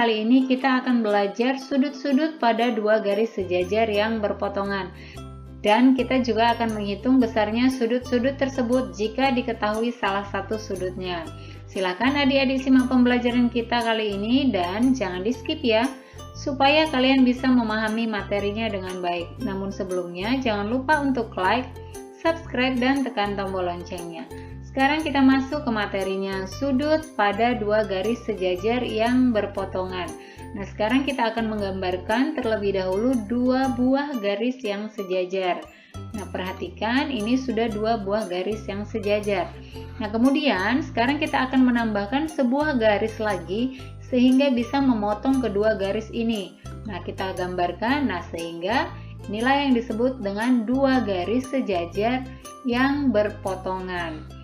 kali ini kita akan belajar sudut-sudut pada dua garis sejajar yang berpotongan. Dan kita juga akan menghitung besarnya sudut-sudut tersebut jika diketahui salah satu sudutnya. Silakan adik-adik simak pembelajaran kita kali ini dan jangan di-skip ya, supaya kalian bisa memahami materinya dengan baik. Namun sebelumnya jangan lupa untuk like, subscribe, dan tekan tombol loncengnya. Sekarang kita masuk ke materinya, sudut pada dua garis sejajar yang berpotongan. Nah, sekarang kita akan menggambarkan terlebih dahulu dua buah garis yang sejajar. Nah, perhatikan ini sudah dua buah garis yang sejajar. Nah, kemudian sekarang kita akan menambahkan sebuah garis lagi sehingga bisa memotong kedua garis ini. Nah, kita gambarkan, sehingga inilah yang disebut dengan dua garis sejajar yang berpotongan.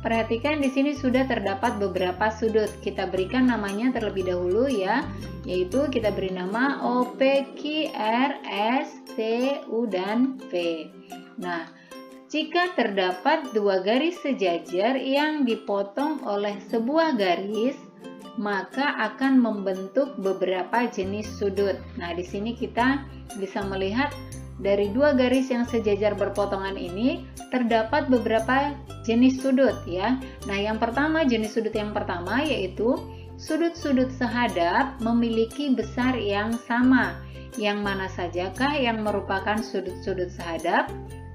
Perhatikan di sini sudah terdapat beberapa sudut. Kita berikan namanya terlebih dahulu ya, yaitu kita beri nama O, P, Q, R, S, T, U, dan V. Nah, jika terdapat dua garis sejajar yang dipotong oleh sebuah garis, maka akan membentuk beberapa jenis sudut. Nah, di sini kita bisa melihat dari dua garis yang sejajar berpotongan ini terdapat beberapa jenis sudut ya. Nah, yang pertama, jenis sudut yang pertama yaitu sudut-sudut sehadap memiliki besar yang sama. Yang mana sajakah yang merupakan sudut-sudut sehadap?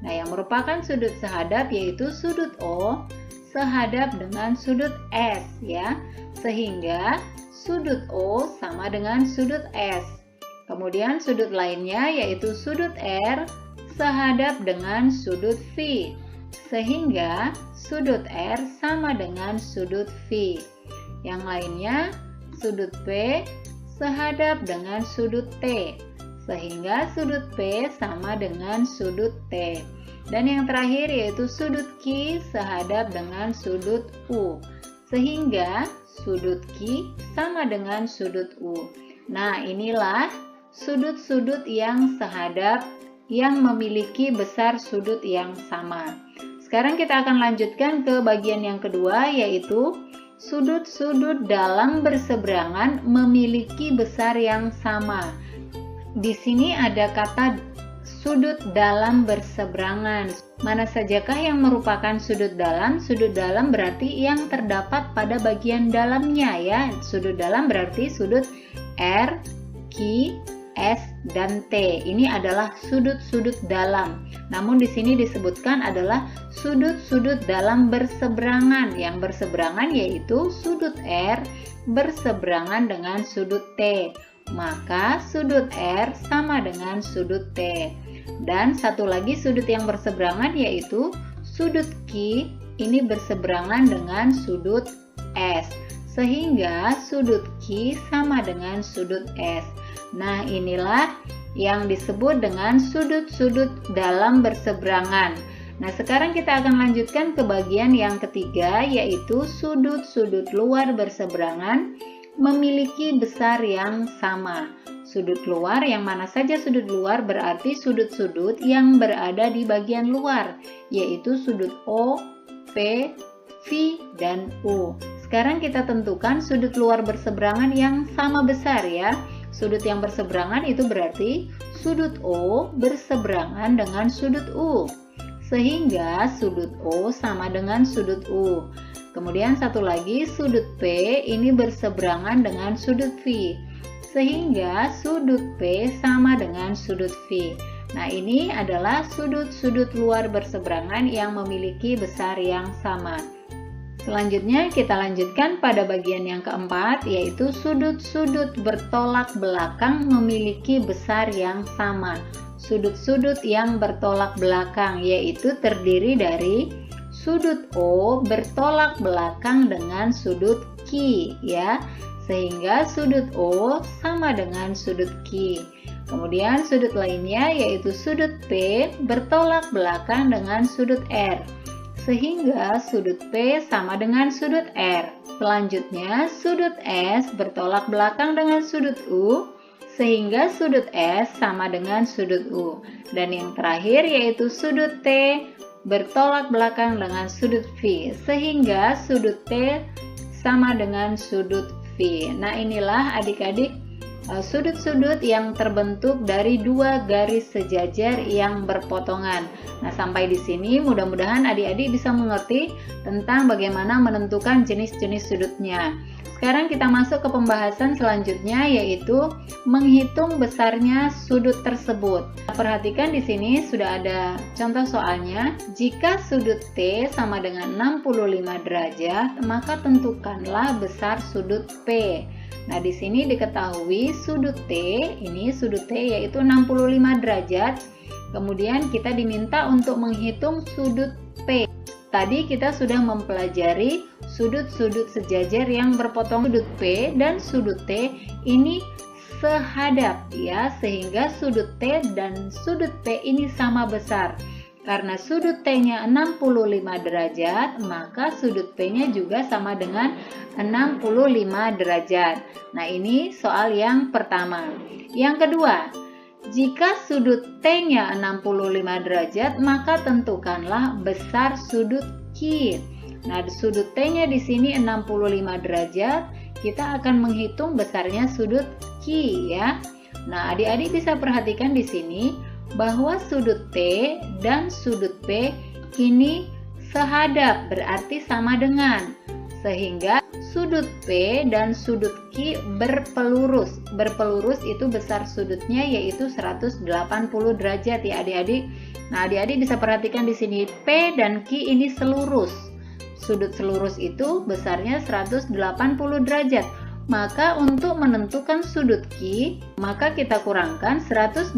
Nah, yang merupakan sudut sehadap yaitu sudut O sehadap dengan sudut S ya. Sehingga sudut O sama dengan sudut S. Kemudian sudut lainnya yaitu sudut R sehadap dengan sudut V. Sehingga sudut R sama dengan sudut V. Yang lainnya sudut P sehadap dengan sudut T. Sehingga sudut P sama dengan sudut T. Dan yang terakhir yaitu sudut Q sehadap dengan sudut U. Sehingga sudut Q sama dengan sudut U. Nah, inilah sudut-sudut yang sehadap yang memiliki besar sudut yang sama. Sekarang kita akan lanjutkan ke bagian yang kedua, yaitu sudut-sudut dalam berseberangan memiliki besar yang sama. Di sini ada kata sudut dalam berseberangan. Mana sajakah yang merupakan sudut dalam? Sudut dalam berarti yang terdapat pada bagian dalamnya ya. Sudut dalam berarti sudut R, Q, S, dan T. Ini adalah sudut-sudut dalam. Namun di sini disebutkan adalah sudut-sudut dalam berseberangan. Yang berseberangan yaitu sudut R berseberangan dengan sudut T. Maka sudut R sama dengan sudut T. Dan satu lagi sudut yang berseberangan yaitu sudut Q ini berseberangan dengan sudut S. Sehingga sudut Q sama dengan sudut S. Nah, inilah yang disebut dengan sudut-sudut dalam berseberangan. Nah, sekarang kita akan lanjutkan ke bagian yang ketiga, yaitu sudut-sudut luar berseberangan memiliki besar yang sama. Sudut luar, yang mana saja sudut luar berarti sudut-sudut yang berada di bagian luar, yaitu sudut O, P, V, dan U. Sekarang kita tentukan sudut luar berseberangan yang sama besar ya. Sudut yang berseberangan itu berarti sudut O berseberangan dengan sudut U. Sehingga sudut O sama dengan sudut U. Kemudian satu lagi sudut P ini berseberangan dengan sudut V. Sehingga sudut P sama dengan sudut V. Nah, ini adalah sudut-sudut luar berseberangan yang memiliki besar yang sama. Selanjutnya kita lanjutkan pada bagian yang keempat, yaitu sudut-sudut bertolak belakang memiliki besar yang sama. Sudut-sudut yang bertolak belakang yaitu terdiri dari sudut O bertolak belakang dengan sudut Q ya. Sehingga sudut O sama dengan sudut Q. Kemudian sudut lainnya yaitu sudut P bertolak belakang dengan sudut R. Sehingga sudut P sama dengan sudut R. Selanjutnya sudut S bertolak belakang dengan sudut U, sehingga sudut S sama dengan sudut U. Dan yang terakhir yaitu sudut T bertolak belakang dengan sudut V, sehingga sudut T sama dengan sudut V. Nah, inilah adik-adik sudut-sudut yang terbentuk dari dua garis sejajar yang berpotongan. Nah, sampai di sini mudah-mudahan adik-adik bisa mengerti tentang bagaimana menentukan jenis-jenis sudutnya. Sekarang kita masuk ke pembahasan selanjutnya, yaitu menghitung besarnya sudut tersebut. Perhatikan di sini sudah ada contoh soalnya. Jika sudut T sama dengan 65 derajat, maka tentukanlah besar sudut P. Nah, di sini diketahui sudut T, ini sudut T yaitu 65 derajat. Kemudian kita diminta untuk menghitung sudut P. Tadi kita sudah mempelajari sudut-sudut sejajar yang berpotong. Sudut P dan sudut T ini sehadap ya, sehingga sudut T dan sudut P ini sama besar. Karena sudut T-nya 65 derajat, maka sudut P-nya juga sama dengan 65 derajat. Nah, ini soal yang pertama. Yang kedua, jika sudut T-nya 65 derajat, maka tentukanlah besar sudut Q. Nah, sudut T-nya di sini 65 derajat, kita akan menghitung besarnya sudut Q ya. Nah, adik-adik bisa perhatikan di sini bahwa sudut T dan sudut P ini sehadap, berarti sama dengan, sehingga sudut P dan sudut Q berpelurus. Berpelurus itu besar sudutnya yaitu 180 derajat ya adik-adik. Nah, adik-adik bisa perhatikan di sini P dan Q ini selurus. Sudut selurus itu besarnya 180 derajat. Maka untuk menentukan sudut Q, maka kita kurangkan 180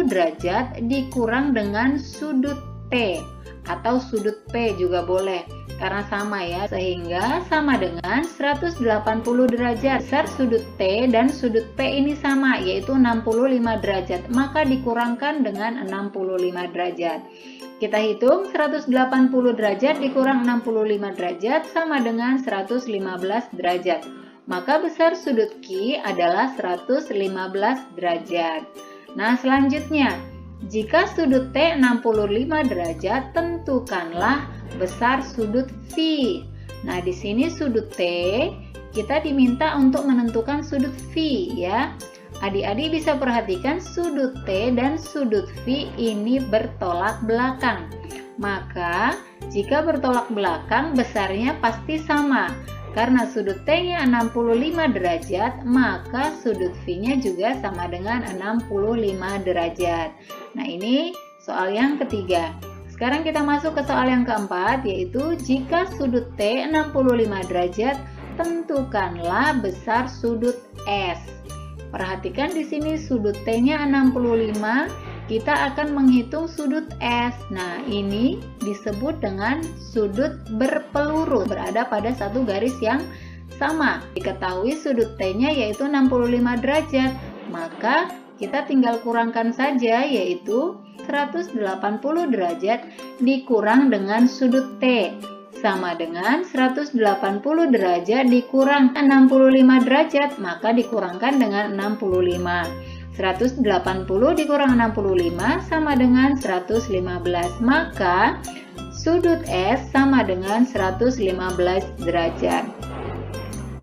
derajat dikurang dengan sudut T atau sudut P juga boleh, karena sama ya, sehingga sama dengan 180 derajat. Besar sudut T dan sudut P ini sama, yaitu 65 derajat, maka dikurangkan dengan 65 derajat. Kita hitung 180 derajat dikurang 65 derajat sama dengan 115 derajat. Maka besar sudut Q adalah 115 derajat. Nah, selanjutnya, jika sudut T 65 derajat, tentukanlah besar sudut V. Nah, di sini sudut T, kita diminta untuk menentukan sudut V ya. Adik-adik bisa perhatikan sudut T dan sudut V ini bertolak belakang. Maka, jika bertolak belakang, besarnya pasti sama. Karena sudut T-nya 65 derajat, maka sudut V-nya juga sama dengan 65 derajat. Nah, ini soal yang ketiga. Sekarang kita masuk ke soal yang keempat, yaitu jika sudut T 65 derajat, tentukanlah besar sudut S. Perhatikan di sini sudut T-nya 65, kita akan menghitung sudut S. Nah, ini disebut dengan sudut berpelurus, berada pada satu garis yang sama. Diketahui sudut T-nya yaitu 65 derajat, maka kita tinggal kurangkan saja, yaitu 180 derajat dikurang dengan sudut T, sama dengan 180 derajat dikurang 65 derajat, maka dikurangkan dengan 65. 180 dikurang 65 sama dengan 115, maka sudut S sama dengan 115 derajat.